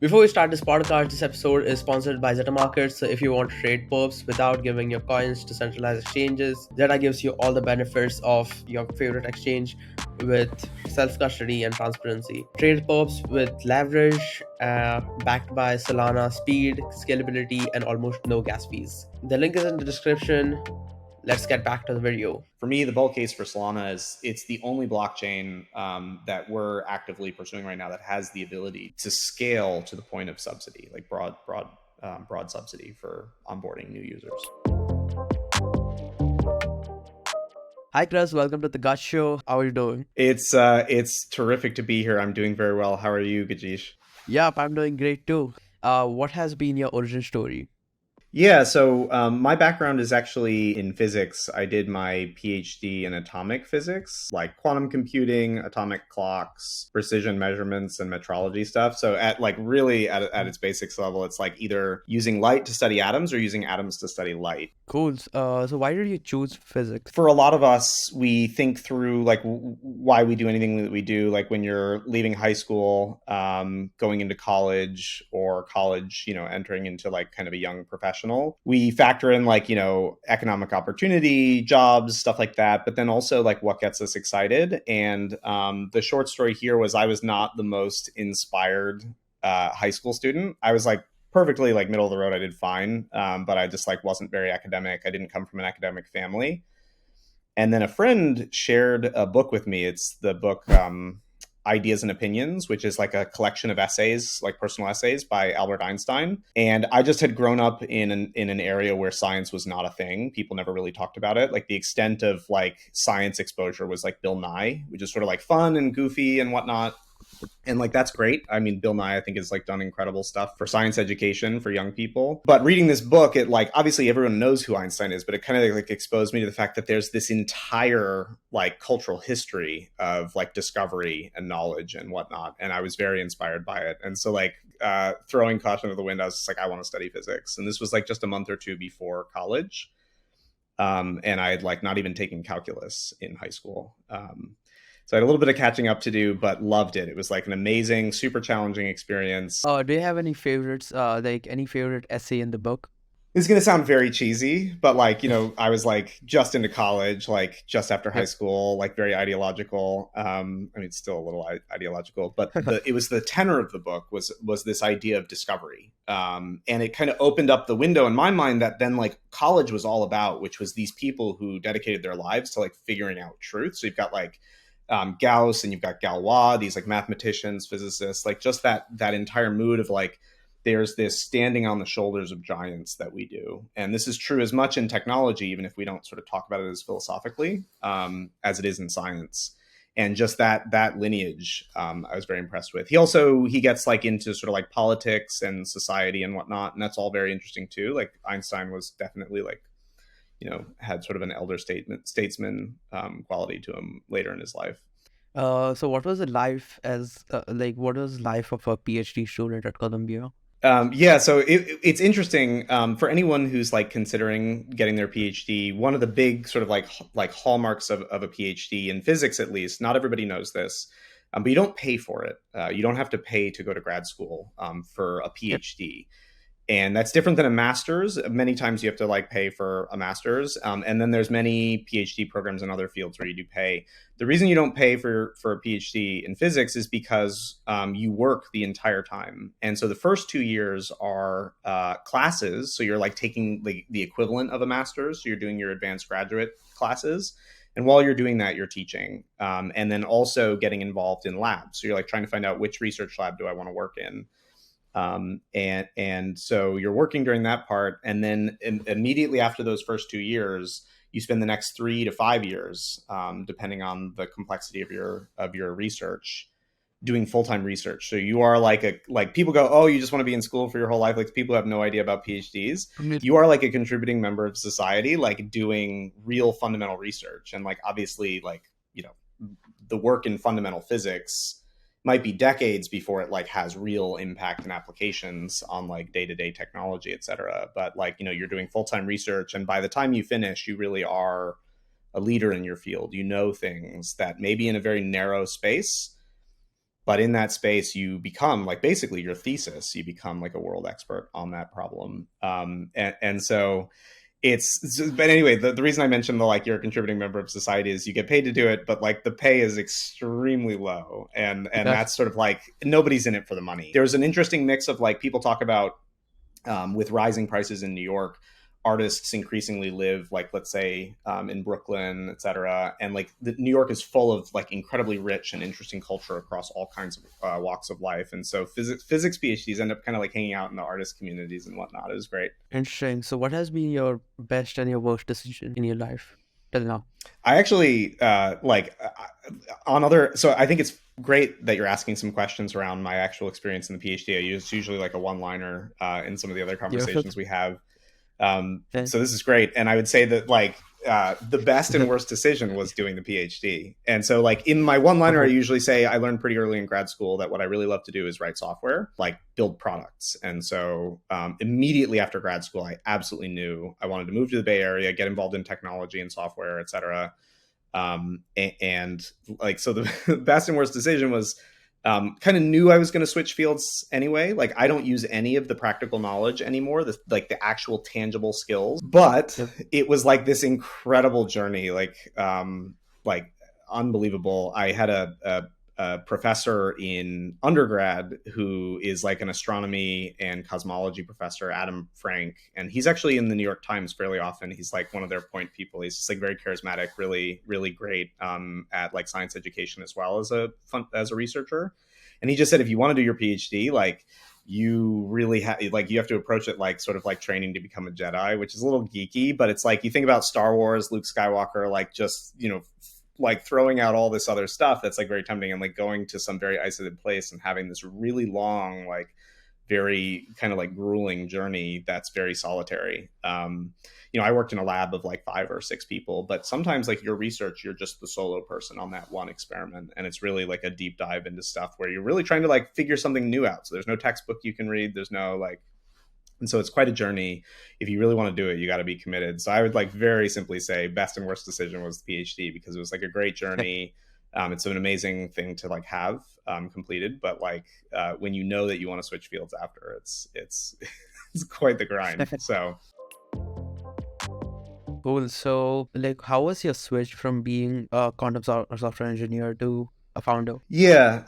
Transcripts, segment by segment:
Before we start this podcast, this episode is sponsored by Zeta Markets. So if you want to trade perps without giving your coins to centralized exchanges, Zeta gives you all the benefits of your favorite exchange with self-custody and transparency. Trade perps with leverage, backed by Solana speed, scalability, and almost no gas fees. The link is in the description. Let's get back to the video. For me, the bull case for Solana is it's the only blockchain that we're actively pursuing right now that has the ability to scale to the point of subsidy, like broad subsidy for onboarding new users. Hi, Chris. Welcome to the Gut Show. How are you doing? It's terrific to be here. I'm doing very well. How are you, Gajesh? Yep, I'm doing great too. What has been your origin story? Yeah, so my background is actually in physics. I did my PhD in atomic physics, like quantum computing, atomic clocks, precision measurements, and metrology stuff. So at its basics level, it's like either using light to study atoms or using atoms to study light. Cool. So why did you choose physics? For a lot of us, we think through like why we do anything that we do. Like when you're leaving high school, going into college, or college, entering into like kind of a young professional. We factor in like, economic opportunity, jobs, stuff like that. But then also like what gets us excited. And the short story here was I was not the most inspired high school student. I was like perfectly like middle of the road. I did fine. But I just like wasn't very academic. I didn't come from an academic family. And then a friend shared a book with me. It's the book Ideas and Opinions, which is like a collection of essays, like personal essays by Albert Einstein. And I just had grown up in an area where science was not a thing. People never really talked about it. Like the extent of like science exposure was like Bill Nye, which is sort of like fun and goofy and whatnot. And like that's great. I mean, Bill Nye, I think, has like done incredible stuff for science education for young people. But reading this book, it like obviously everyone knows who Einstein is, but it kind of like exposed me to the fact that there's this entire like cultural history of like discovery and knowledge and whatnot. And I was very inspired by it. And so like throwing caution to the wind, I was just like, I want to study physics. And this was like just a month or two before college. And I had like not even taken calculus in high school. So I had a little bit of catching up to do, but loved it. It was like an amazing, super challenging experience. Do you have any favorites? Like any favorite essay in the book? This is going to sound very cheesy, but like, I was like just into college, like just after high school, like very ideological. I mean, it's still a little ideological, but it was the tenor of the book was this idea of discovery. And it kind of opened up the window in my mind that then like college was all about, which was these people who dedicated their lives to like figuring out truth. So you've got like Gauss and you've got Galois, these like mathematicians, physicists, like just that entire mood of like, there's this standing on the shoulders of giants that we do. And this is true as much in technology, even if we don't sort of talk about it as philosophically, as it is in science. And just that lineage, I was very impressed with. He gets like into sort of like politics and society and whatnot. And that's all very interesting too. Like Einstein was definitely like, had sort of an elder statesman quality to him later in his life. So what was the life what was life of a PhD student at Columbia? So it's interesting for anyone who's like considering getting their PhD. One of the big sort of like hallmarks of a PhD in physics, at least, not everybody knows this, but you don't pay for it. You don't have to pay to go to grad school for a PhD. Yep. And that's different than a master's. Many times you have to like pay for a master's. And then there's many PhD programs in other fields where you do pay. The reason you don't pay for a PhD in physics is because you work the entire time. And so the first 2 years are classes. So you're like taking the equivalent of a master's. So you're doing your advanced graduate classes. And while you're doing that, you're teaching. And then also getting involved in labs. So you're like trying to find out which research lab do I want to work in. And so you're working during that part. And then immediately after those first 2 years, you spend the next 3 to 5 years, depending on the complexity of your research, doing full-time research. So you are like people go, oh, you just want to be in school for your whole life. Like people have no idea about PhDs. You are like a contributing member of society, like doing real fundamental research. And like, obviously, like, the work in fundamental physics might be decades before it like has real impact and applications on like day-to-day technology, et cetera. But like, you're doing full-time research, and by the time you finish, you really are a leader in your field. You know things that maybe in a very narrow space, But in that space, you become like basically your thesis, you become like a world expert on that problem. And so but anyway, the reason I mentioned the like you're a contributing member of society is you get paid to do it, but like the pay is extremely low. And Gotcha. that's sort of like nobody's in it for the money. There's an interesting mix of like people talk about with rising prices in New York, artists increasingly live like let's say in Brooklyn, et cetera, and like New York is full of like incredibly rich and interesting culture across all kinds of walks of life, and so physics PhDs end up kind of like hanging out in the artist communities and whatnot. It was great. Interesting. So, what has been your best and your worst decision in your life till now? I actually on other. So I think it's great that you're asking some questions around my actual experience in the PhD. I use usually like a one-liner in some of the other Yeah. conversations we have. Okay. So this is great, and I would say that like the best and worst decision was doing the PhD. And so like in my one-liner, I Oh, usually say I learned pretty early in grad school that what I really love to do is write software, like build products. And so immediately after grad school, I absolutely knew I wanted to move to the Bay Area, get involved in technology and software, et cetera. And like so the best and worst decision was kind of knew I was going to switch fields anyway. Like I don't use any of the practical knowledge anymore, like the actual tangible skills. But yep. it was like this incredible journey, like unbelievable. I had a professor in undergrad who is like an astronomy and cosmology professor, Adam Frank, and he's actually in the New York Times fairly often. He's like one of their point people. He's just like very charismatic, really, really great at like science education as well as as a researcher. And he just said, if you want to do your PhD, like you really have like you have to approach it like sort of like training to become a Jedi, which is a little geeky, but it's like you think about Star Wars, Luke Skywalker, like just like throwing out all this other stuff that's like very tempting, and like going to some very isolated place and having this really long, like very kind of like grueling journey that's very solitary. I worked in a lab of like 5 or 6 people, but sometimes like your research, you're just the solo person on that one experiment, and it's really like a deep dive into stuff where you're really trying to like figure something new out. So there's no textbook you can read, there's no like, and so it's quite a journey. If you really want to do it, you got to be committed. So I would like very simply say best and worst decision was the PhD, because it was like a great journey. It's an amazing thing to like have completed, but like when you know that you want to switch fields after, it's it's quite the grind. So Cool. So, like, how was your switch from being a software engineer to a founder? yeah,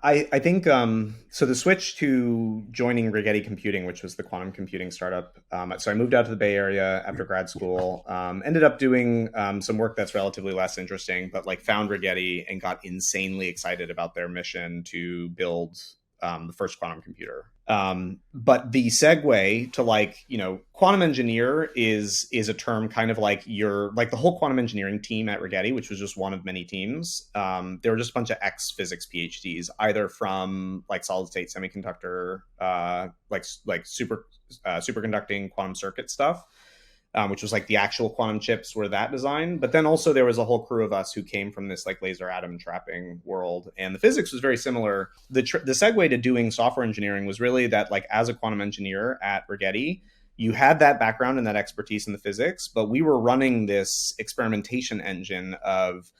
I think so the switch to joining Rigetti Computing, which was the quantum computing startup. So I moved out to the Bay Area after grad school. Ended up doing some work that's relatively less interesting, but like found Rigetti and got insanely excited about their mission to build the first quantum computer. But the segue to like, quantum engineer is a term kind of like like the whole quantum engineering team at Rigetti, which was just one of many teams. There were just a bunch of ex-physics PhDs, either from like solid state semiconductor, like superconducting quantum circuit stuff, which was like the actual quantum chips were that design. But then also there was a whole crew of us who came from this like laser atom trapping world, and the physics was very similar. The segue to doing software engineering was really that like as a quantum engineer at Rigetti, you had that background and that expertise in the physics, but we were running this experimentation engine of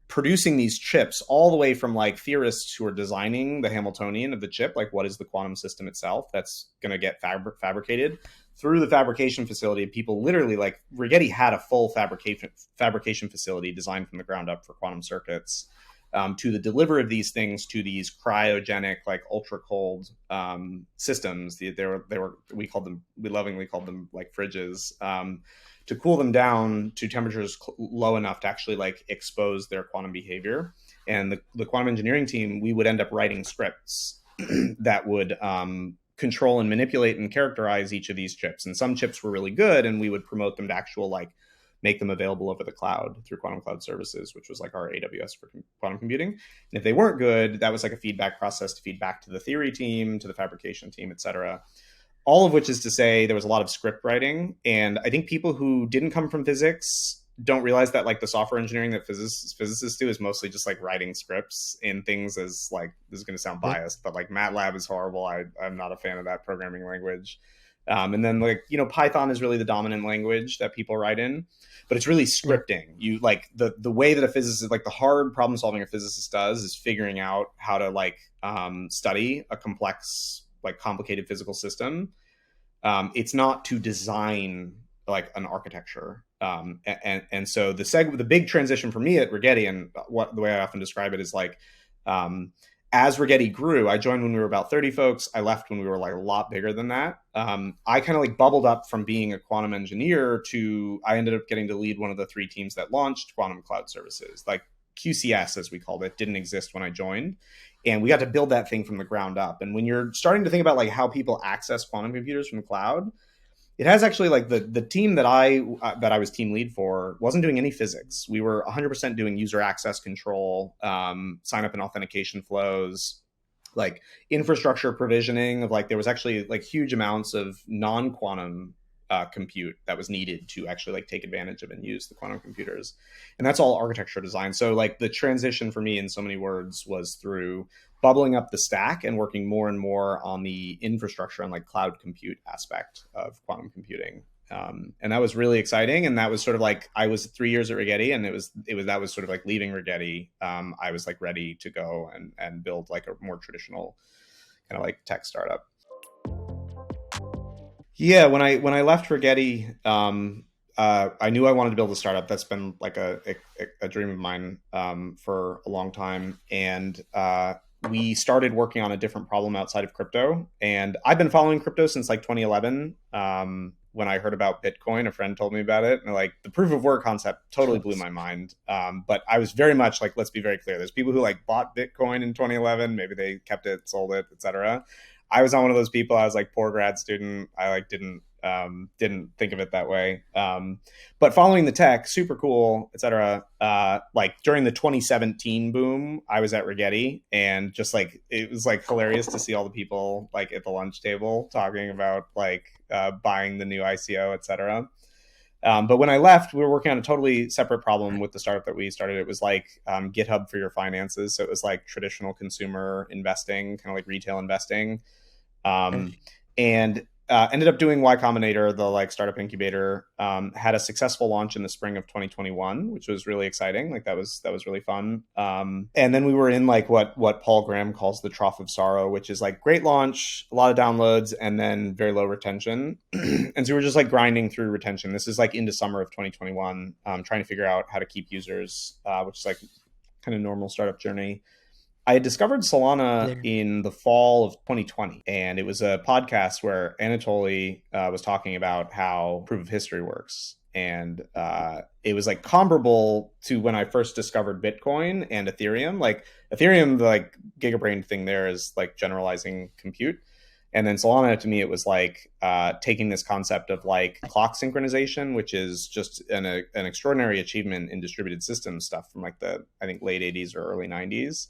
producing these chips all the way from like theorists who are designing the Hamiltonian of the chip, like what is the quantum system itself that's going to get fabricated, through the fabrication facility. People literally like Rigetti had a full fabrication facility designed from the ground up for quantum circuits, to the delivery of these things to these cryogenic, like ultra cold systems. We lovingly called them like fridges, to cool them down to temperatures low enough to actually like expose their quantum behavior. And the quantum engineering team, we would end up writing scripts that would control and manipulate and characterize each of these chips. And some chips were really good, and we would promote them to actual like make them available over the cloud through Quantum Cloud Services, which was like our AWS for quantum computing. And if they weren't good, that was like a feedback process to feed back to the theory team, to the fabrication team, et cetera. All of which is to say there was a lot of script writing. And I think people who didn't come from physics don't realize that like the software engineering that physicists do is mostly just like writing scripts in things as like, this is going to sound biased, but like MATLAB is horrible. I'm not a fan of that programming language. And then like, Python is really the dominant language that people write in, but it's really Yeah. scripting. You like the way that a physicist, like the hard problem solving a physicist does is figuring out how to like study a complex, like complicated physical system. It's not to design like an architecture. And so the big transition for me at Rigetti, and the way I often describe it is like, um, as Rigetti grew, I joined when we were about 30 folks. I left when we were like a lot bigger than that. I kind of like bubbled up from being a quantum engineer to I ended up getting to lead one of the 3 teams that launched quantum cloud services. Like QCS, as we called it, didn't exist when I joined. And we got to build that thing from the ground up. And when you're starting to think about like how people access quantum computers from the cloud, it has actually like the team that I was team lead for wasn't doing any physics. We were 100% doing user access control, sign up and authentication flows, like infrastructure provisioning of like there was actually like huge amounts of non-quantum compute that was needed to actually like take advantage of and use the quantum computers, and that's all architecture design. So like the transition for me in so many words was through bubbling up the stack and working more and more on the infrastructure and like cloud compute aspect of quantum computing. And that was really exciting. And that was sort of like I was 3 years at Rigetti, and it was that was sort of like leaving Rigetti. I was like ready to go and build like a more traditional kind of like tech startup. Yeah, when I left Rigetti, I knew I wanted to build a startup. That's been like a dream of mine for a long time, and we started working on a different problem outside of crypto. And I've been following crypto since like 2011. When I heard about Bitcoin, a friend told me about it, and like the proof of work concept totally blew my mind. But I was very much like, let's be very clear. There's people who like bought Bitcoin in 2011, maybe they kept it, sold it, etc. I was not one of those people. I was like poor grad student. I like didn't think of it that way. But following the tech, super cool, etc. Like during the 2017 boom, I was at Rigetti, and just like it was like hilarious to see all the people like at the lunch table talking about like buying the new ICO, etc. But when I left, we were working on a totally separate problem with the startup that we started. It was like GitHub for your finances. So it was like traditional consumer investing, kind of like retail investing, Right. and ended up doing Y Combinator, the like startup incubator. Had a successful launch in the spring of 2021, which was really exciting. Like that was really fun. And then we were in like what Paul Graham calls the trough of sorrow, which is like great launch, a lot of downloads, and then very low retention. And so we were just like grinding through retention. This is like into summer of 2021, trying to figure out how to keep users, which is like kind of normal startup journey. I had discovered Solana Yeah. in the fall of 2020, and it was a podcast where Anatoly was talking about how proof of history works. And it was like comparable to when I first discovered Bitcoin and Ethereum. Like Ethereum, the like gigabrain thing there is like generalizing compute. And then Solana, to me, it was like taking this concept of like clock synchronization, which is just an extraordinary achievement in distributed systems stuff from like the, I think, late 80s or early 90s.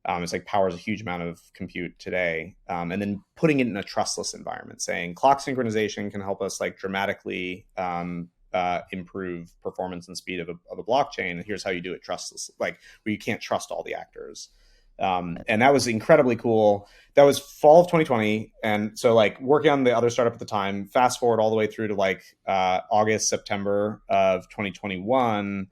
It's like powers a huge amount of compute today, and then putting it in a trustless environment, saying clock synchronization can help us like dramatically improve performance and speed of a blockchain. And here's how you do it trustless, like where you can't trust all the actors. And that was incredibly cool. That was fall of 2020, and so like working on the other startup at the time. Fast forward all the way through to like August, September of 2021,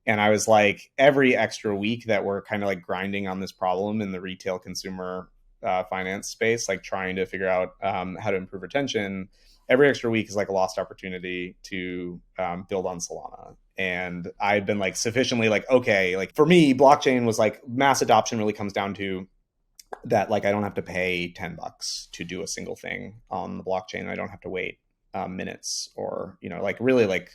and I was like, every extra week that we're kind of like grinding on this problem in the retail consumer finance space, like trying to figure out how to improve retention, every extra week is like a lost opportunity to build on Solana. And I've been like sufficiently like, okay, like for me, blockchain was like mass adoption really comes down to that, like I don't have to pay $10 to do a single thing on the blockchain. I don't have to wait minutes, or like really like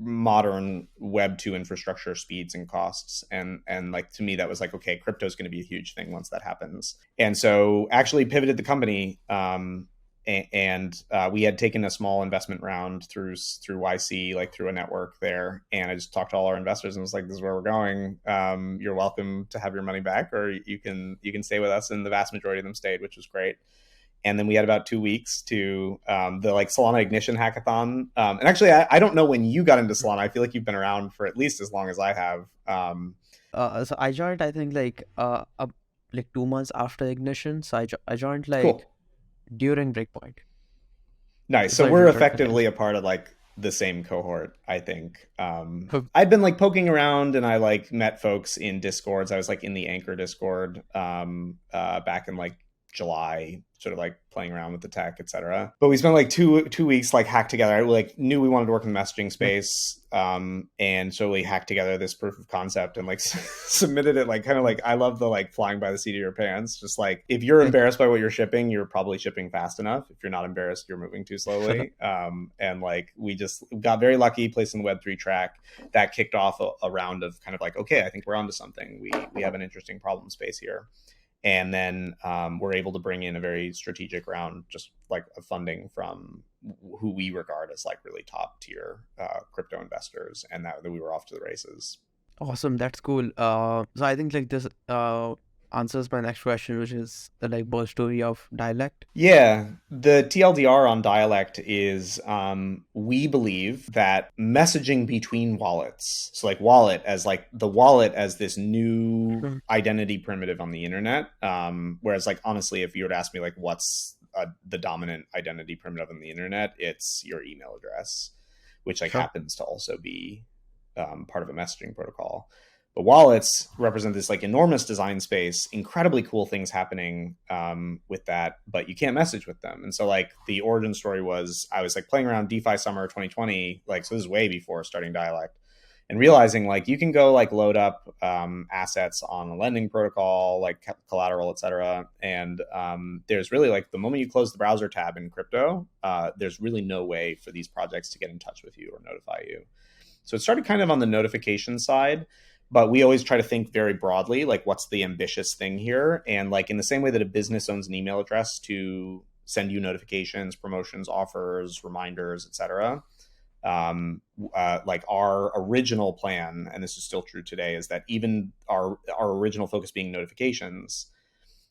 modern web 2 infrastructure speeds and costs. And like to me that was like, okay, crypto is going to be a huge thing once that happens. And so actually pivoted the company, and we had taken a small investment round through YC, like through a network there. And I just talked to all our investors and was like, this is where we're going. You're welcome to have your money back, or you can stay with us. And the vast majority of them stayed, which was great. And then we had about 2 weeks to the like Solana Ignition hackathon. And actually, I don't know when you got into Solana. I feel like you've been around for at least as long as I have. So I joined, I think, like 2 months after Ignition. So I joined Cool. like during Breakpoint. Nice. So Sorry to we're interrupt ahead. effectively a part of like the same cohort, I think. I'd been like poking around and I like met folks in Discords. I was like in the Anchor Discord back in like July, sort of like playing around with the tech, etc. But we spent like two weeks like hacked together. I like knew we wanted to work in the messaging Yeah. space, and so we hacked together this proof of concept and like submitted it. Like kind of like I love the like flying by the seat of your pants. Just like if you're Like, embarrassed by what you're shipping, you're probably shipping fast enough. If you're not embarrassed, you're moving too slowly. And like we just got very lucky, placed in the Web3 track. That kicked off a round of kind of like, okay, I think we're onto something. We have an interesting problem space here. And then we're able to bring in a very strategic round, just like of funding from who we regard as like really top tier crypto investors, and that we were off to the races. awesome, that's cool. So I think like this answers my next question, which is the like birth story of Dialect. Yeah, the TLDR on Dialect is we believe that messaging between wallets, so like wallet as like the wallet as this new Mhm. identity primitive on the internet. Whereas like honestly, if you were to ask me like what's the dominant identity primitive on the internet, it's your email address, which like Sure. happens to also be part of a messaging protocol. But wallets represent this like enormous design space, incredibly cool things happening with that, but you can't message with them. And so like the origin story was I was like playing around DeFi summer 2020, like so this is way before starting Dialect, and realizing like you can go like load up assets on a lending protocol, like collateral, etc. And there's really like the moment you close the browser tab in crypto, there's really no way for these projects to get in touch with you or notify you. So it started kind of on the notification side, but we always try to think very broadly, like what's the ambitious thing here? And like in the same way that a business owns an email address to send you notifications, promotions, offers, reminders, etc. Like our original plan, and this is still true today, is that even our original focus being notifications,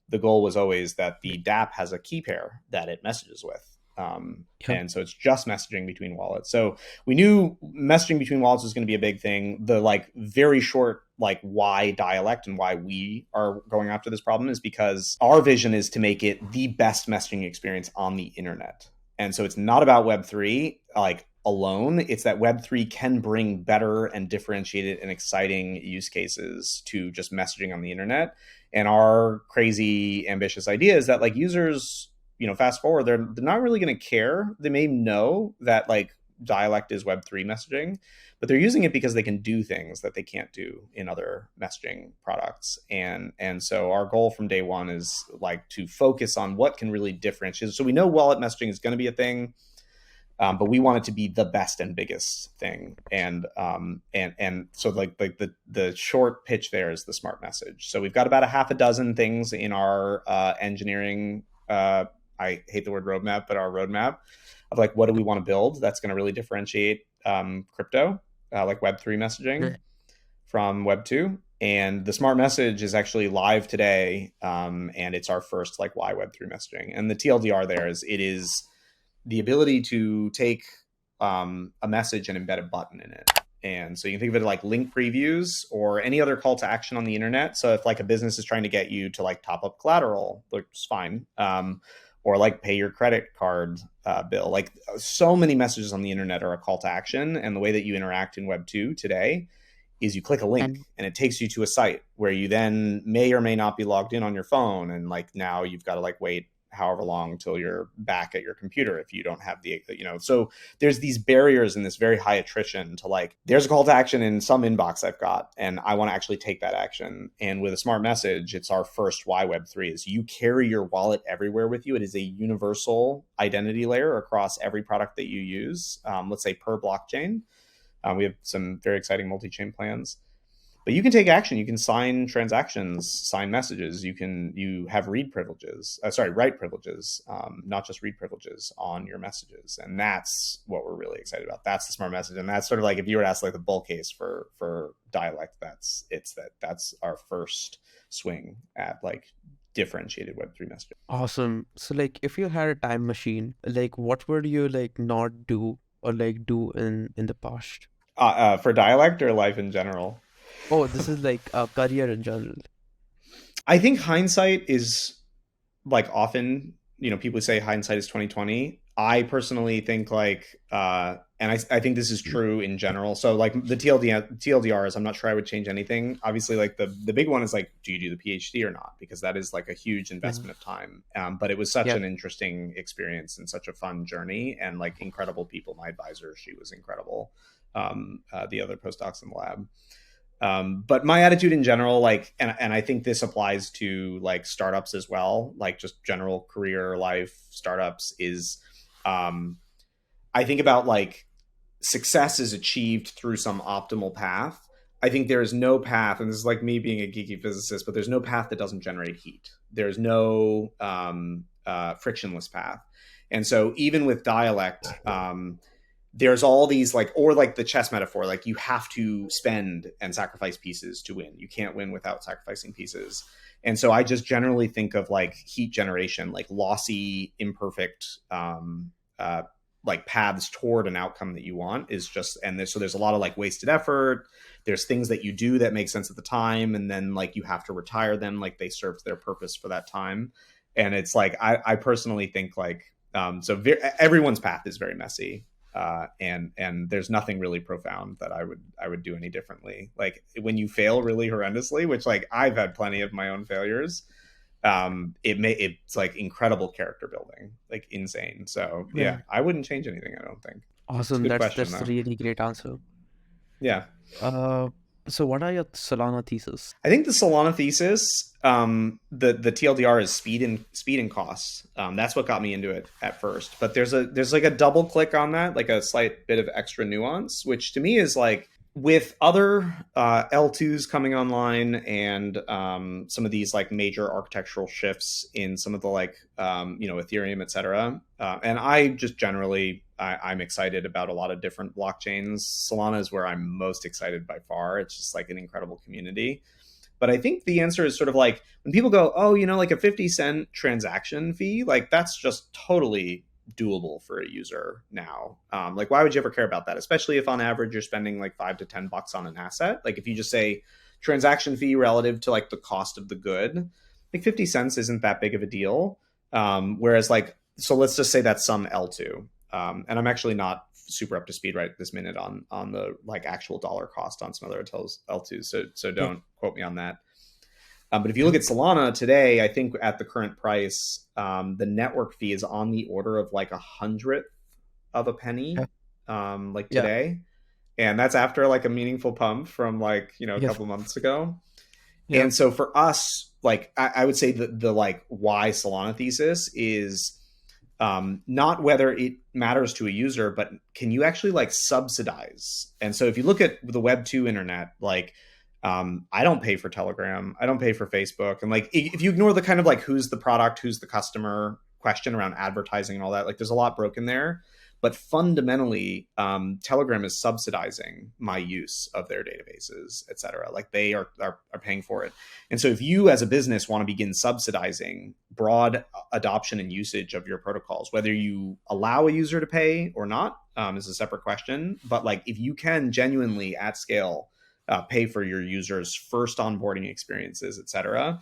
the goal was always that the DApp has a key pair that it messages with. Yeah. And so it's just messaging between wallets. So we knew messaging between wallets was going to be a big thing. The like very short like why Dialect and why we are going after this problem is because our vision is to make it the best messaging experience on the internet. And so it's not about Web3 like alone. It's that Web3 can bring better and differentiated and exciting use cases to just messaging on the internet. And our crazy ambitious idea is that like users, fast forward, they're not really going to care. They may know that like Dialect is Web3 messaging, but they're using it because they can do things that they can't do in other messaging products. And so our goal from day one is like to focus on what can really differentiate. So we know wallet messaging is going to be a thing, but we want it to be the best and biggest thing. And so like the short pitch there is the smart message. So we've got about a half a dozen things in our engineering. I hate the word roadmap, but our roadmap of like what do we want to build that's going to really differentiate crypto, like Web3 messaging Yeah. from Web2. And the smart message is actually live today, and it's our first like why Web3 messaging. And the TLDR there is it is the ability to take a message and embed a button in it. And so you can think of it like link previews or any other call to action on the internet. So if like a business is trying to get you to like top up collateral, which is fine, or like pay your credit card bill, like so many messages on the internet are a call to action. And the way that you interact in Web2 today is you click a link And and it takes you to a site where you then may or may not be logged in on your phone. And like now you've got to like wait however long till you're back at your computer if you don't have so there's these barriers and this very high attrition to like there's a call to action in some inbox I've got and I want to actually take that action. And with a smart message, it's our first why Web3 is you carry your wallet everywhere with you. It is a universal identity layer across every product that you use, let's say per blockchain. We have some very exciting multi-chain plans, but you can take action. You can sign transactions, sign messages. You have read privileges, write privileges, not just read privileges on your messages. And that's what we're really excited about. That's the smart message. And that's sort of like, if you were to ask like the bull case for Dialect, that's our first swing at like differentiated Web3 messaging. awesome. So like if you had a time machine, like what would you like not do or like do in the past? For Dialect or life in general? Oh, this is like a career in general. I think hindsight is like often people say hindsight is 2020. I personally think and I think this is true in general. So like the TLDRs, I'm not sure I would change anything. Obviously, like the big one is like, do you do the PhD or not? Because that is like a huge Yeah. investment of time. But it was such Yeah. an interesting experience and such a fun journey, and like incredible people. My advisor, she was incredible. The other postdocs in the lab. But my attitude in general, like, and I think this applies to like startups as well, like just general career life startups, is I think about like success is achieved through some optimal path. I think there is no path, and this is like me being a geeky physicist, but there's no path that doesn't generate heat. There's no frictionless path. And so even with dialect, there's all these like, or like the chess metaphor, like you have to spend and sacrifice pieces to win. You can't win without sacrificing pieces. And so I just generally think of like heat generation, like lossy, imperfect, like paths toward an outcome that you want is just, and there's a lot of like wasted effort. There's things that you do that make sense at the time, and then like you have to retire them, like they served their purpose for that time. And it's like I personally think like everyone's path is very messy, and there's nothing really profound that I would do any differently. Like when you fail really horrendously, which like I've had plenty of my own failures, it's like incredible character building, like insane. So Yeah. yeah, I wouldn't change anything, I don't think. It's a Awesome. good That's question that's a though. really great answer. Yeah. Uh, so what are your Solana thesis? I think the Solana thesis, the TLDR is speed and cost. That's what got me into it at first. But there's like a double click on that, like a slight bit of extra nuance, which to me is like with other L2s coming online and some of these like major architectural shifts in some of the like Ethereum, et cetera. And I just generally I'm excited about a lot of different blockchains. Solana is where I'm most excited by far. It's just like an incredible community. But I think the answer is sort of like when people go, oh, like a 50-cent transaction fee, like that's just totally doable for a user now. Like, why would you ever care about that? Especially if on average you're spending like $5 to $10 on an asset. Like, if you just say transaction fee relative to like the cost of the good, like 50 cents isn't that big of a deal. Whereas, like, so let's just say that's some L2. And I'm actually not super up to speed right this minute on the like actual dollar cost on some other L2s. So Yeah. don't quote me on that. But if you look at Solana today, I think at the current price, the network fee is on the order of like 100th of a penny, Yeah. like Yeah. today, and that's after like a meaningful pump from like a Yeah. couple months ago. Yeah. And so for us, like I would say the like why Solana thesis is not whether it matters to a user, but can you actually like subsidize? And so if you look at the Web2 internet, like I don't pay for Telegram, I don't pay for Facebook, and like if you ignore the kind of like who's the product, who's the customer question around advertising and all that, like there's a lot broken there. But fundamentally, Telegram is subsidizing my use of their databases, et cetera. Like they are paying for it. And so if you as a business want to begin subsidizing broad adoption and usage of your protocols, whether you allow a user to pay or not, is a separate question. But like if you can genuinely at scale pay for your users' first onboarding experiences, et cetera,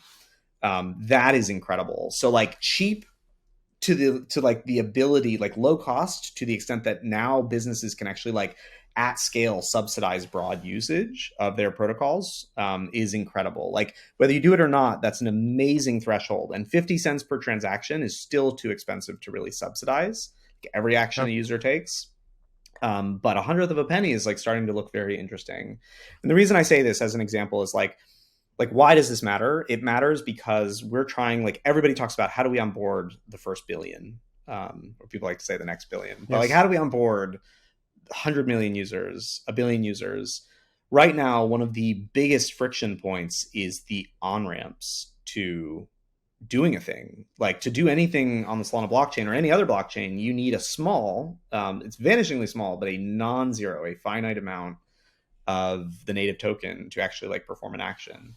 that is incredible. So like cheap to like the ability, like low cost to the extent that now businesses can actually like at scale subsidize broad usage of their protocols, is incredible. Like whether you do it or not, that's an amazing threshold. And 50 cents per transaction is still too expensive to really subsidize every action Yeah. a user takes. But 100th of a penny is like starting to look very interesting. And the reason I say this as an example is like why does this matter? It matters because we're trying, like everybody talks about how do we onboard the first billion, or people like to say the next billion, but like how Yes. do we onboard 100 million users, a billion users? Right now, one of the biggest friction points is the on ramps to doing a thing. Like to do anything on the Solana blockchain or any other blockchain, you need a small, it's vanishingly small, but a non-zero, a finite amount of the native token to actually like perform an action.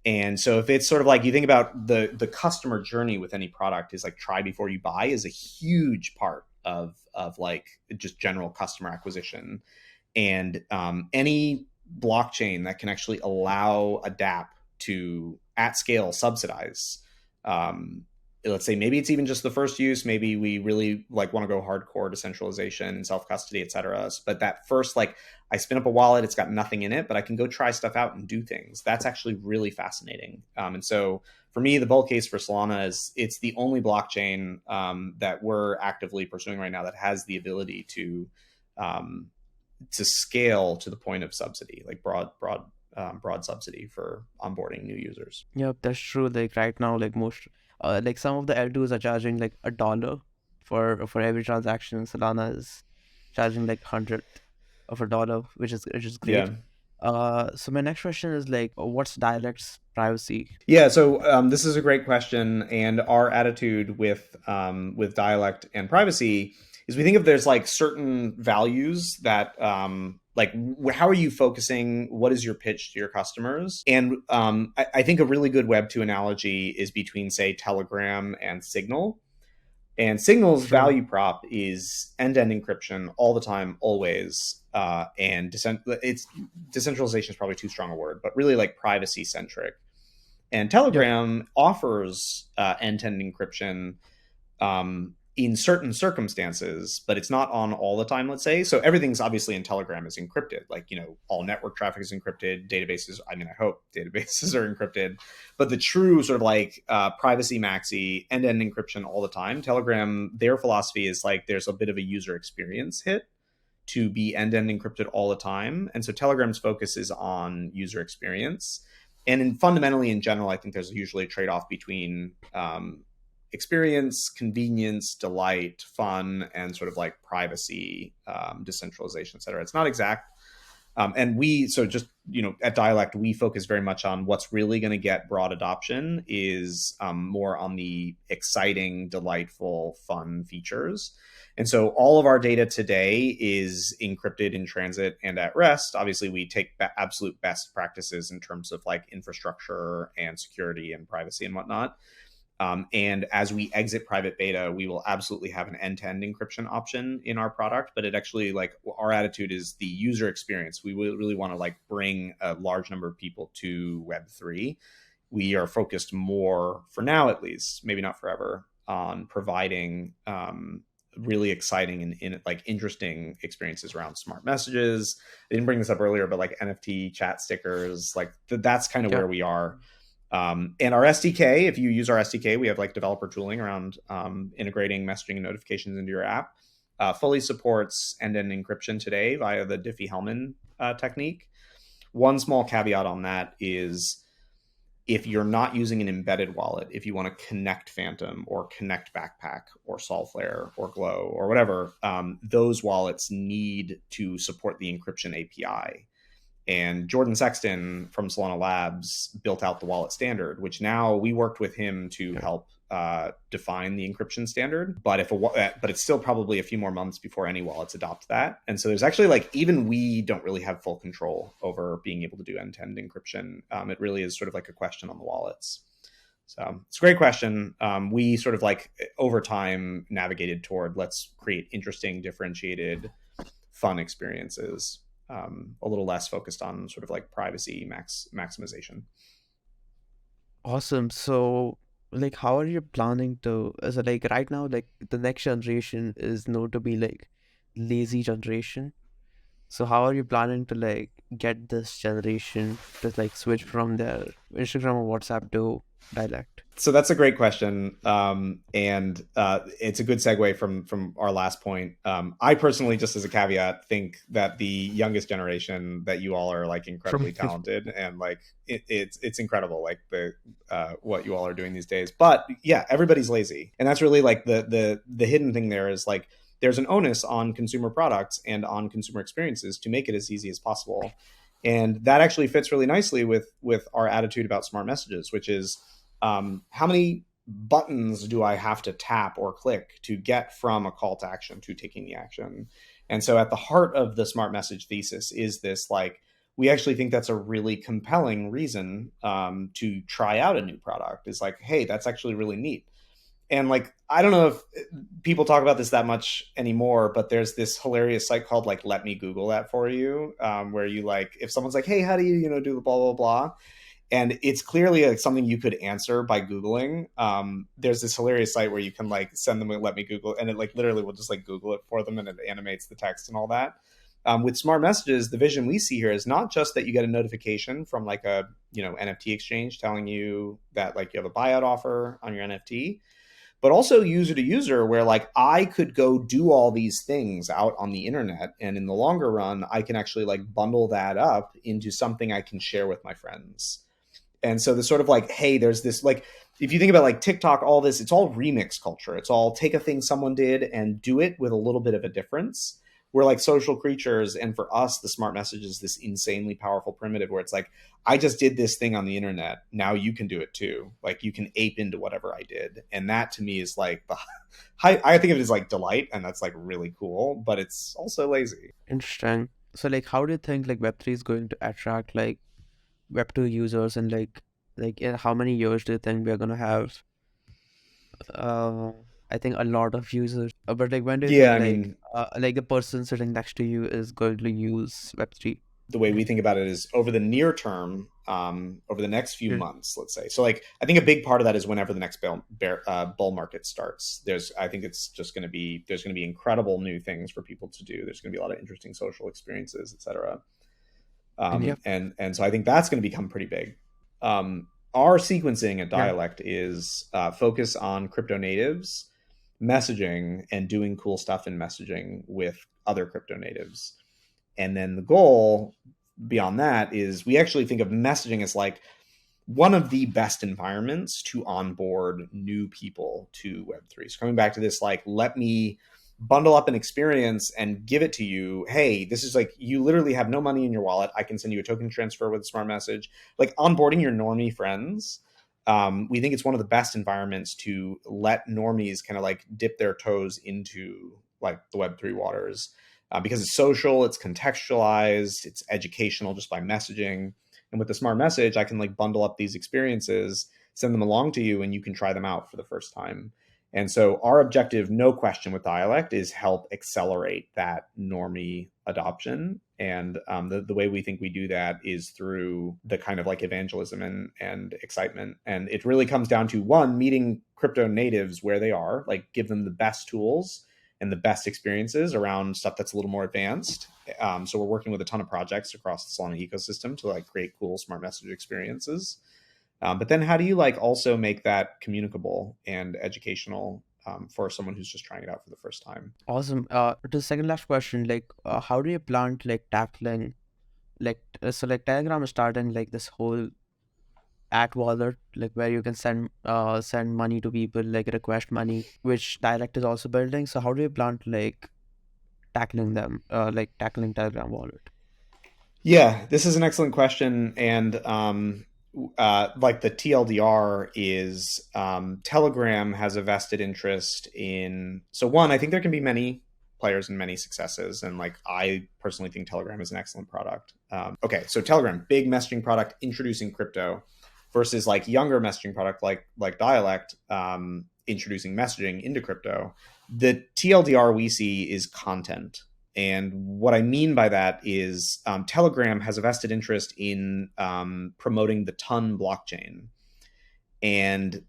And so if it's sort of like you think about the customer journey with any product is like try before you buy is a huge part of like just general customer acquisition. And any blockchain that can actually allow a DApp to at scale subsidize let's say maybe it's even just the first use. Maybe we really like want to go hardcore decentralization and self-custody, et cetera. But that first, like, I spin up a wallet, it's got nothing in it, but I can go try stuff out and do things. That's actually really fascinating. And so for me, the bull case for Solana is it's the only blockchain that we're actively pursuing right now that has the ability to scale to the point of subsidy, like broad subsidy for onboarding new users. Yep, that's true. Like right now, like most, like some of the L2s are charging like $1 for every transaction. Solana is charging like 100 of a dollar, which is Yeah. great. So my next question is like, what's Dialect's privacy? Yeah, so this is a great question, and our attitude with dialect and privacy is we think if there's like certain values that like how are you focusing? What is your pitch to your customers? And I think a really good Web2 analogy is between, say, Telegram and Signal. And Signal's Sure. value prop is end-to-end encryption all the time, always, and it's decentralization is probably too strong a word, but really like privacy centric. And Yep. Telegram offers end-to-end encryption in certain circumstances, but it's not on all the time, let's say. So everything's obviously in Telegram is encrypted. Like, all network traffic is encrypted. Databases, I mean, I hope databases are encrypted. But the true sort of like privacy maxi end-to-end encryption all the time, Telegram, their philosophy is like there's a bit of a user experience hit to be end-to-end encrypted all the time. And so Telegram's focus is on user experience. And fundamentally, in general, I think there's usually a trade-off between experience, convenience, delight, fun, and sort of like privacy, decentralization, et cetera. It's not exact. And so just, at Dialect, we focus very much on what's really going to get broad adoption is more on the exciting, delightful, fun features. And so all of our data today is encrypted in transit and at rest. Obviously, we take absolute best practices in terms of like infrastructure and security and privacy and whatnot. And as we exit private beta, we will absolutely have an end-to-end encryption option in our product. But it actually, like, our attitude is the user experience. We really want to like bring a large number of people to Web3. We are focused more, for now at least, maybe not forever, on providing really exciting and like interesting experiences around smart messages. I didn't bring this up earlier, but like NFT chat stickers, like that's kind of where Yep. we are. And our SDK, if you use our SDK, we have like developer tooling around integrating messaging and notifications into your app. Fully supports end-to-end encryption today via the Diffie-Hellman technique. One small caveat on that is if you're not using an embedded wallet, if you want to connect Phantom or connect Backpack or Solflare or Glow or whatever, those wallets need to support the encryption API. And Jordan Sexton from Solana Labs built out the wallet standard, which now we worked with him to help define the encryption standard. But but it's still probably a few more months before any wallets adopt that. And so there's actually like even we don't really have full control over being able to do end-to-end encryption. It really is sort of like a question on the wallets. So it's a great question. We sort of like over time navigated toward let's create interesting, differentiated, fun experiences. A little less focused on sort of like privacy maximization. Awesome. So, like, how are you planning to? Is it like right now, like the next generation is known to be like lazy generation. So how are you planning to like get this generation to like switch from their Instagram or WhatsApp to Dialect? So that's a great question, and it's a good segue from our last point. I personally, just as a caveat, think that the youngest generation, that you all are like From incredibly talented, and like it's incredible, like the what you all are doing these days. But yeah, everybody's lazy, and that's really like the hidden thing there is like there's an onus on consumer products and on consumer experiences to make it as easy as possible, and that actually fits really nicely with our attitude about smart messages, which is how many buttons do I have to tap or click to get from a call to action to taking the action? And so at the heart of the smart message thesis is this, like, we actually think that's a really compelling reason to try out a new product is like, hey, that's actually really neat. And like, I don't know if people talk about this that much anymore, but there's this hilarious site called like, Let Me Google That For You, where you like, if someone's like, hey, how do you, do the blah, blah, blah, And it's clearly like something you could answer by Googling. There's this hilarious site where you can like send them a let me Google, and it like literally will just like Google it for them, and it animates the text and all that. With smart messages, the vision we see here is not just that you get a notification from like a NFT exchange telling you that like you have a buyout offer on your NFT, but also user to user, where like I could go do all these things out on the internet, and in the longer run, I can actually like bundle that up into something I can share with my friends. And so the sort of like, hey, there's this like, if you think about like TikTok, all this, it's all remix culture. It's all take a thing someone did and do it with a little bit of a difference. We're like social creatures. And for us, the smart message is this insanely powerful primitive where it's like, I just did this thing on the internet. Now you can do it too. Like you can ape into whatever I did. And that to me is like, I think of it as like delight. And that's like really cool, but it's also lazy. Interesting. So like how do you think like Web3 is going to attract like Web2 users, and like in how many years do you think we're gonna have uh I think a lot of users. But like when do you Yeah, think I mean, like the person sitting next to you is going to use Web3? the way we think about it is over the near term, over the next few Yeah. months, let's say. So, like, I think a big part of that is whenever the next bull market starts. I think it's just going to be, there's going to be incredible new things for people to do. There's going to be a lot of interesting social experiences, et cetera. Yeah. And so I think that's going to become pretty big. Our sequencing at Yeah. Dialect is focus on crypto natives, messaging, and doing cool stuff in messaging with other crypto natives. And then the goal beyond that is we actually think of messaging as like one of the best environments to onboard new people to Web3. So coming back to this, like, let me bundle up an experience and give it to you. Hey, this is like, you literally have no money in your wallet. I can send you a token transfer with a smart message. Like onboarding your normie friends. We think it's one of the best environments to let normies kind of like dip their toes into like the Web3 waters. Because it's social, it's contextualized, it's educational just by messaging. And with the smart message, I can like bundle up these experiences, send them along to you, and you can try them out for the first time. And so our objective, no question, with Dialect is help accelerate that normie adoption. And the way we think we do that is through the kind of like evangelism and excitement. And it really comes down to, one, meeting crypto natives where they are, like give them the best tools and the best experiences around stuff that's a little more advanced. So we're working with a ton of projects across the Solana ecosystem to like create cool smart message experiences. But then how do you like also make that communicable and educational for someone who's just trying it out for the first time? Awesome. To the second last question, like how do you plan to like tackling like so like Telegram is starting like this whole at wallet, like where you can send money to people, like request money, which Direct is also building. So how do you plan to like tackling them, like tackling Telegram wallet? Yeah, this is an excellent question. And like the TLDR is Telegram has a vested interest in. So one, I think there can be many players and many successes. And like, I personally think Telegram is an excellent product. Okay, so Telegram, big messaging product introducing crypto versus like younger messaging product like Dialect introducing messaging into crypto. The TLDR we see is content. And what I mean by that is Telegram has a vested interest in promoting the Ton blockchain. And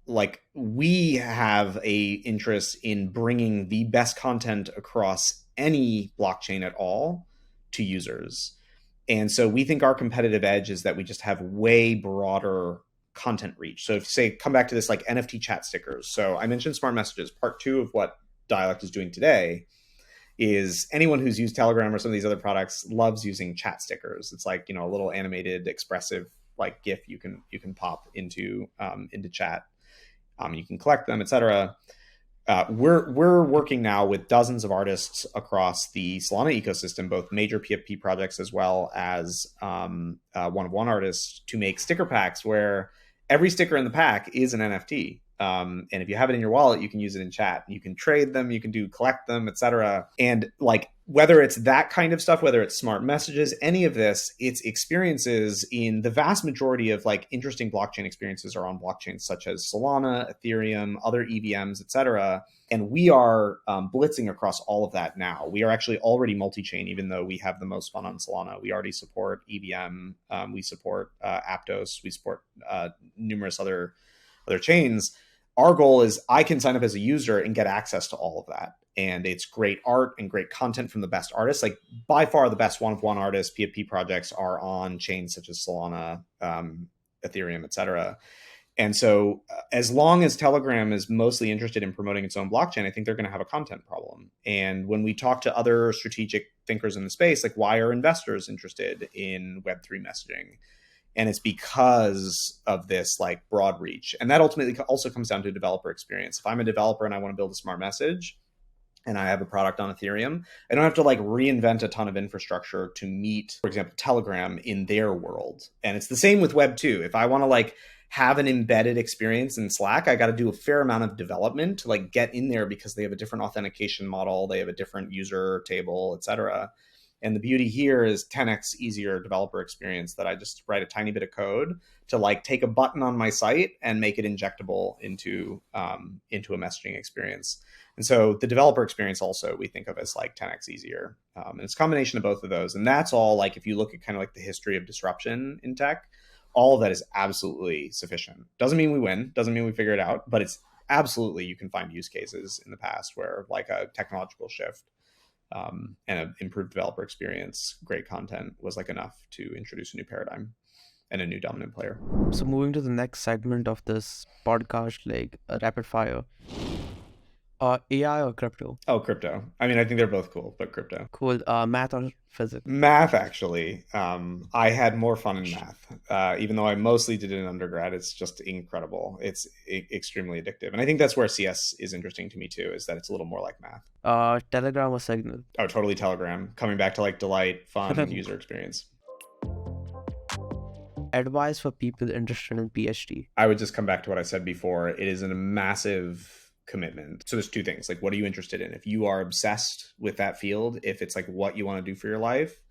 like we have a interest in bringing the best content across any blockchain at all to users. And so we think our competitive edge is that we just have way broader content reach. So if say, come back to this like NFT chat stickers. So I mentioned smart messages. Part two of what Dialect is doing today is anyone who's used Telegram or some of these other products loves using chat stickers. It's like, a little animated, expressive like GIF you can pop into chat. You can collect them, etc. We're working now with dozens of artists across the Solana ecosystem, both major PFP projects as well as one-of-one artists, to make sticker packs where every sticker in the pack is an NFT. And if you have it in your wallet, you can use it in chat. You can trade them, you can collect them, etc. And like whether it's that kind of stuff, whether it's smart messages, any of this, it's experiences in the vast majority of like interesting blockchain experiences are on blockchains such as Solana, Ethereum, other EVMs, etc. And we are blitzing across all of that now. We are actually already multi-chain, even though we have the most fun on Solana. We already support EVM. We support Aptos. We support numerous other chains. Our goal is I can sign up as a user and get access to all of that. And it's great art and great content from the best artists. Like by far the best one-of-one artists, PFP projects are on chains such as Solana, Ethereum, etc. And so as long as Telegram is mostly interested in promoting its own blockchain, I think they're going to have a content problem. And when we talk to other strategic thinkers in the space, like why are investors interested in Web3 messaging? And it's because of this like broad reach. And that ultimately also comes down to developer experience. If I'm a developer and I want to build a smart message and I have a product on Ethereum, I don't have to like reinvent a ton of infrastructure to meet, for example, Telegram in their world. And it's the same with Web 2. If I want to like have an embedded experience in Slack, I got to do a fair amount of development to like get in there because they have a different authentication model, they have a different user table, etc. And the beauty here is 10x easier developer experience that I just write a tiny bit of code to like take a button on my site and make it injectable into a messaging experience. And so the developer experience also we think of as like 10x easier. And it's a combination of both of those. And that's all like if you look at kind of like the history of disruption in tech, all of that is absolutely sufficient. Doesn't mean we win, doesn't mean we figure it out, but it's absolutely you can find use cases in the past where like a technological shift and an improved developer experience, great content was like enough to introduce a new paradigm and a new dominant player. So moving to the next segment of this podcast, like rapid fire. AI or crypto? Oh, crypto. I mean, I think they're both cool, but crypto. Cool. Math or physics? Math, actually. I had more fun in math. Even though I mostly did it in undergrad, it's just incredible. It's extremely addictive. And I think that's where CS is interesting to me too, is that it's a little more like math. Telegram or Signal? Oh, totally Telegram. Coming back to like delight, fun, user experience. Advice for people interested in PhD? I would just come back to what I said before. It is a massive commitment. So there's two things. Like, what are you interested in? If you are obsessed with that field, if it's like what you want to do for your life,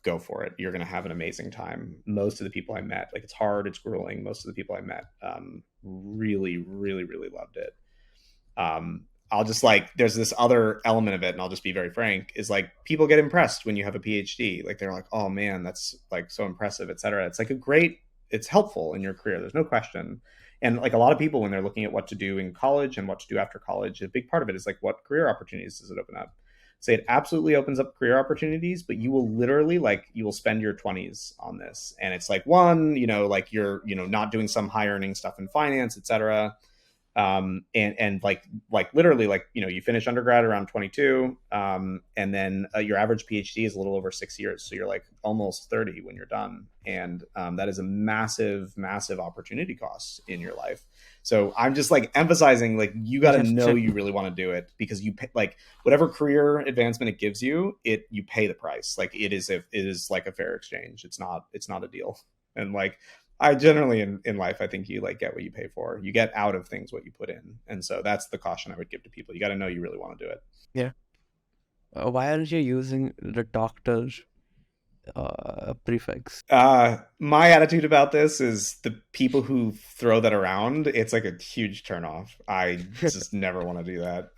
go for it. You're going to have an amazing time. Most of the people I met, like it's hard, it's grueling. Most of the people I met really, really, really loved it. I'll just like, there's this other element of it, and I'll just be very frank, is like people get impressed when you have a PhD. Like they're like, oh man, that's like so impressive, et cetera. It's like it's helpful in your career. There's no question. And like a lot of people, when they're looking at what to do in college and what to do after college, a big part of it is like, what career opportunities does it open up? So it absolutely opens up career opportunities, but you will literally you will spend your 20s on this. And it's like like you're, not doing some high earning stuff in finance, et cetera. And like literally you finish undergrad around 22, and then your average PhD is a little over 6 years. So you're like almost 30 when you're done. And that is a massive, massive opportunity cost in your life. So I'm just like emphasizing, like, you got to know you really want to do it, because you pay, like whatever career advancement it gives you, you pay the price. Like it is like a fair exchange. It's not a deal. And like, I generally in life, I think you like get what you pay for. You get out of things what you put in. And so that's the caution I would give to people. You got to know you really want to do it. Yeah. Why aren't you using the doctor prefix? My attitude about this is the people who throw that around, it's like a huge turnoff. I just never want to do that.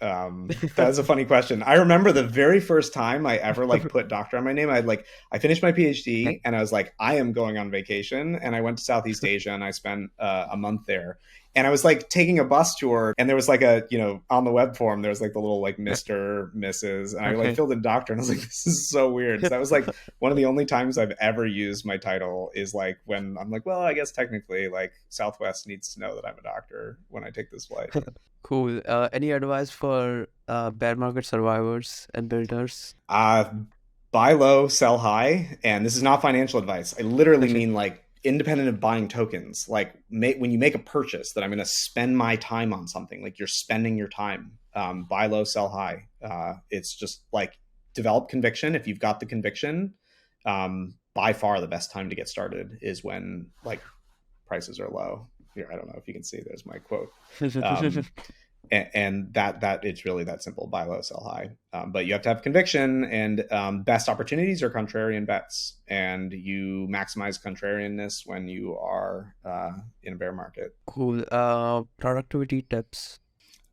That's a funny question. I remember the very first time I ever put doctor on my name. I finished my PhD and I was like, I am going on vacation, and I went to Southeast Asia and I spent a month there. And I was like taking a bus tour, and there was like on the web form, there was like the little like Mr., Mrs., and I filled in doctor, and I was like, this is so weird. So that was like one of the only times I've ever used my title, is like when I'm like, well, I guess technically like Southwest needs to know that I'm a doctor when I take this flight. Cool. Any advice for bear market survivors and builders? Buy low, sell high. And this is not financial advice. I literally mean like, independent of buying tokens, like when you make a purchase that I'm going to spend my time on something, like you're spending your time. Buy low, sell high. It's just like develop conviction. If you've got the conviction, by far the best time to get started is when like prices are low. Here, I don't know if you can see, there's my quote. And that it's really that simple: buy low, sell high. But you have to have conviction, and best opportunities are contrarian bets, and you maximize contrarianness when you are in a bear market. Cool. Productivity tips.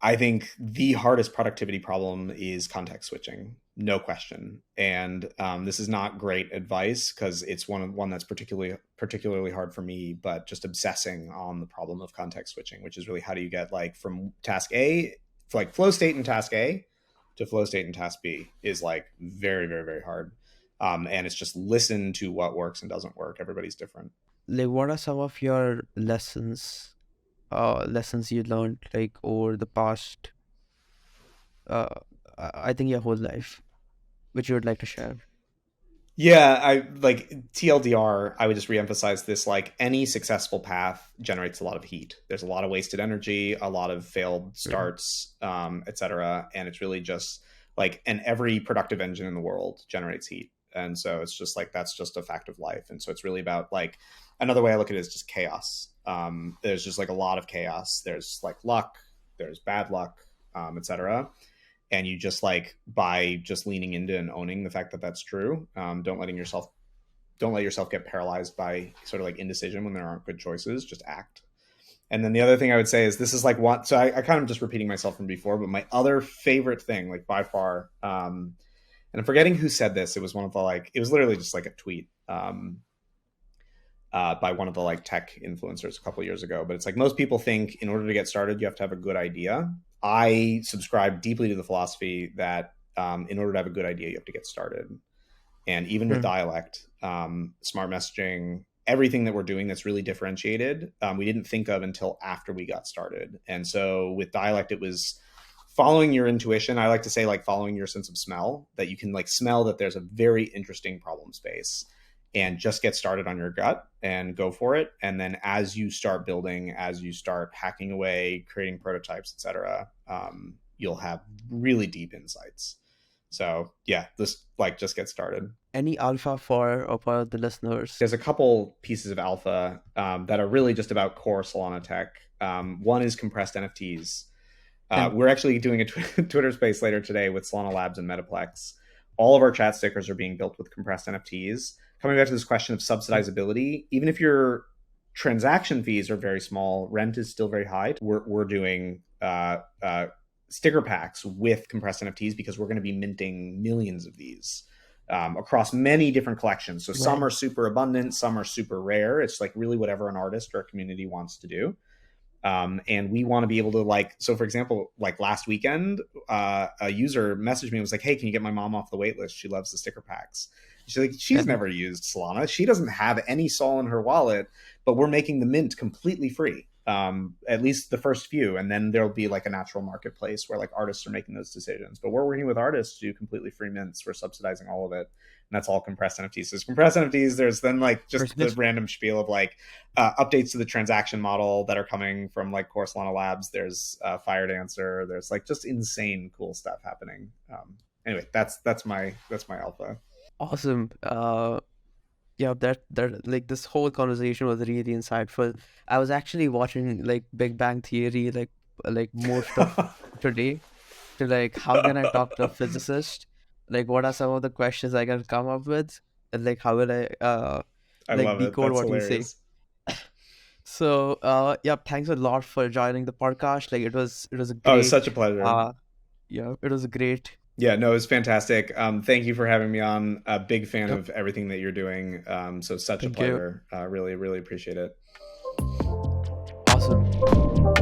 I think the hardest productivity problem is context switching, no question. And this is not great advice because it's one that's particularly hard for me. But just obsessing on the problem of context switching, which is really how do you get like from task A, like flow state in task A, to flow state in task B, is like very, very, very hard. And it's just listen to what works and doesn't work. Everybody's different. Like, what are some of your lessons you learned like over the past, uh, I think your whole life, which you would like to share? Yeah, I like TLDR. I would just reemphasize this: like any successful path generates a lot of heat. There's a lot of wasted energy, a lot of failed Mhm. starts, etc. And it's really just like, and every productive engine in the world generates heat. And so it's just like that's just a fact of life. And so it's really about like another way I look at it is just chaos. There's just like a lot of chaos. There's like luck, there's bad luck, etc. And you just like by just leaning into and owning the fact that that's true, don't let yourself get paralyzed by sort of like indecision when there aren't good choices. Just act. And then the other thing I would say is this is like what, so I kind of just repeating myself from before, but my other favorite thing, like by far, and I'm forgetting who said this. It was one of the like, it was literally just like a tweet by one of the like tech influencers a couple of years ago. But it's like most people think in order to get started, you have to have a good idea. I subscribe deeply to the philosophy that in order to have a good idea, you have to get started. And even with Hmm. dialect, smart messaging, everything that we're doing that's really differentiated, we didn't think of until after we got started. And so with dialect, it was following your intuition. I like to say like following your sense of smell, that you can like smell that there's a very interesting problem space and just get started on your gut and go for it. And then as you start building, as you start hacking away, creating prototypes, etc., you'll have really deep insights. So yeah, this like just get started. Any alpha for the listeners? There's a couple pieces of alpha that are really just about core Solana tech. One is compressed NFTs. And We're actually doing a Twitter space later today with Solana Labs and Metaplex. All of our chat stickers are being built with compressed NFTs. Coming back to this question of subsidizability, even if your transaction fees are very small, rent is still very high. We're doing sticker packs with compressed NFTs because we're going to be minting millions of these across many different collections. So some right. are super abundant, some are super rare. It's like really whatever an artist or a community wants to do. And we want to be able to like, so for example, like last weekend, a user messaged me and was like, hey, can you get my mom off the wait list? She loves the sticker packs. She's And never used Solana. She doesn't have any Sol in her wallet, but we're making the mint completely free. At least the first few, and then there'll be like a natural marketplace where like artists are making those decisions. But we're working with artists to do completely free mints. We're subsidizing all of it, and that's all compressed NFTs. So there's compressed NFTs. There's then like just the Christmas. random spiel of like updates to the transaction model that are coming from like Core Solana Labs. There's Fire Dancer. There's like just insane cool stuff happening. Anyway, that's my alpha. Awesome. Yeah, that like this whole conversation was really insightful. I was actually watching like Big Bang Theory like most of today to like how can I talk to a physicist? Like what are some of the questions I can come up with? And like how will I I like love it. decode That's what you say? hilarious. So yeah, thanks a lot for joining the podcast. Like it was a Oh, it's such great a pleasure. uh yeah, it was a great. Yeah, no, it's fantastic. Thank you for having me on. A big fan Yep, of everything that you're doing. So such a thank you. pleasure. Really, really appreciate it. Awesome.